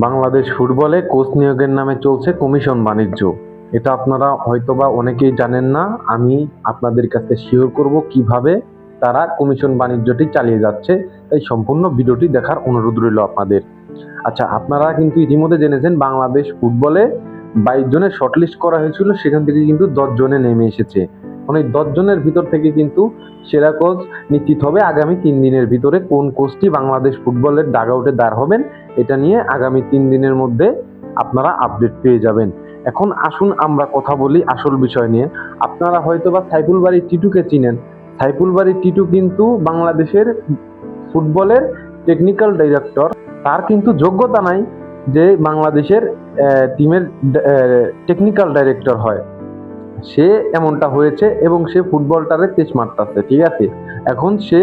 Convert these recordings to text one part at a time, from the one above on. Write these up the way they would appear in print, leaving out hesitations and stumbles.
বাংলাদেশ ফুটবলে কোচ নিয়োগের নামে চলছে কমিশন বাণিজ্য। এটা আপনারা হয়তোবা অনেকেই জানেন না। আমি আপনাদের কাছে শিওর করব কিভাবে তারা কমিশন বাণিজ্যটি চালিয়ে যাচ্ছে। তাই সম্পূর্ণ ভিডিওটি দেখার অনুরোধ রইল আপনাদের। আচ্ছা, আপনারা কিন্তু ইতিমধ্যে জেনেছেন বাংলাদেশ ফুটবলে 22 জনের শর্টলিস্ট করা হয়েছিল, সেখান থেকে কিন্তু 10 জনে নেমে এসেছে। এই 10 জনের ভিতর থেকে কিন্তু সেরা কোচ নিশ্চিত হবে আগামী 3 দিনের ভিতরে। কোন কোচটি বাংলাদেশ ফুটবলের ডাগআউটে দাঁড় হবেন এটা নিয়ে আগামী 3 দিনের মধ্যে আপনারা আপডেট পেয়ে যাবেন। এখন আসুন আমরা কথা বলি আসল বিষয় নিয়ে। আপনারা হয়তোবা সাইফুল বারী টিটুকে চিনেন। সাইফুল বারী টিটু কিন্তু বাংলাদেশের ফুটবলের টেকনিক্যাল ডাইরেক্টর। তার কিন্তু যোগ্যতা নাই যে বাংলাদেশের টিমের টেকনিক্যাল ডাইরেক্টর হয়। সে এমনটা হয়েছে এবং সে ফুটবলটারে তেজ মারতেছে, ঠিক আছে। এখন সে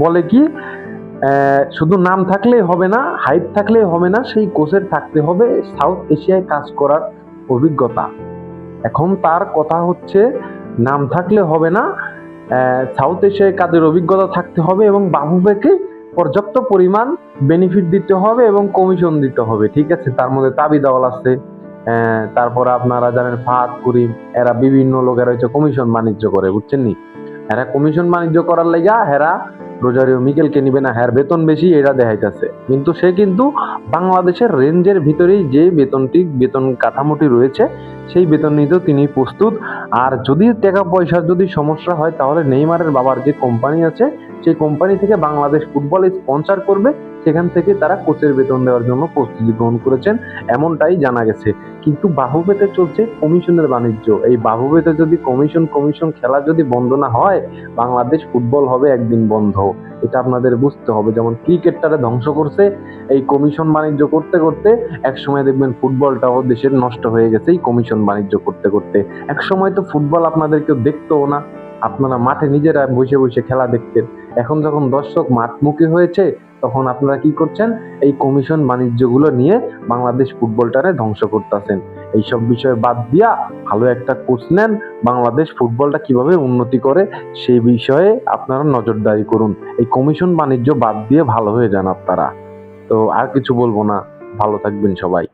বলে কি, শুধু নাম থাকলেই হবে না, হাইপ থাকলেই হবে না, সেই কোচের থাকতে হবে সাউথ এশিয়ায় কাজ করার অভিজ্ঞতা। এখন তার কথা হচ্ছে নাম থাকলে হবে না, সাউথ এশিয়ায় কাজের অভিজ্ঞতা থাকতে হবে এবং বাফুফেকে পর্যাপ্ত পরিমাণ বেনিফিট দিতে হবে এবং কমিশন দিতে হবে, ঠিক আছে। তার মধ্যে তাবিদাওয়াল আছে, তারপর আপনারা জানেন ফাহাদ করিম, এরা বিভিন্ন লোকেরা হচ্ছে কমিশন বাণিজ্য করে, বুঝছেন নি। এরা কমিশন বাণিজ্য করার লাইগা হেরা রোজারিও মিকেলকে নিবে না, হ্যার বেতন বেশি এরা দেখাইতেছে। কিন্তু সে কিন্তু বাংলাদেশের রেঞ্জের ভিতরেই যে বেতন কাঠামোটি রয়েছে সেই বেতন নিতেও তিনি প্রস্তুত। আর যদি টাকা পয়সার যদি সমস্যা হয় তাহলে নেইমারের বাবার যে কোম্পানি আছে সেই কোম্পানি থেকে বাংলাদেশ ফুটবল স্পন্সর করবে, সেখান থেকে তারা কোচের বেতন দেওয়ার জন্য প্রস্তুতি গ্রহণ করেছেন, এমনটাই জানা গেছে। কিন্তু বাহুবেতে চলছে কমিশনের বাণিজ্য। এই বাহুবেতে যদি কমিশন খেলা যদি বন্ধ না হয়, বাংলাদেশ ফুটবল হবে একদিন বন্ধ। এটা আপনাদের বুঝতে হবে। যেমন ক্রিকেটটারে ধ্বংস করছে এই কমিশন বাণিজ্য করতে করতে, এক সময় দেখবেন ফুটবলটাও দেশের নষ্ট হয়ে গেছে এই কমিশন বাণিজ্য করতে করতে। এক সময় তো ফুটবল আপনাদের কেউ দেখতেও না, আপনারা মাঠে নিজেরা বসে বসে খেলা দেখতেন। এখন যখন দর্শক মাঠমুখী হয়েছে তখন আপনারা কি করছেন, এই কমিশন বাণিজ্যগুলো নিয়ে বাংলাদেশ ফুটবলটারে ধ্বংস করতেছেন। এইসব বিষয় বাদ দিয়া ভালো একটা কোচ নেন, বাংলাদেশ ফুটবলটা কিভাবে উন্নতি করে সেই বিষয়ে আপনারা নজরদারি করুন। এই কমিশন বাণিজ্য বাদ দিয়ে ভালো হয়ে যান আপনারা। তো আর কিছু বলবো না, ভালো থাকবেন সবাই।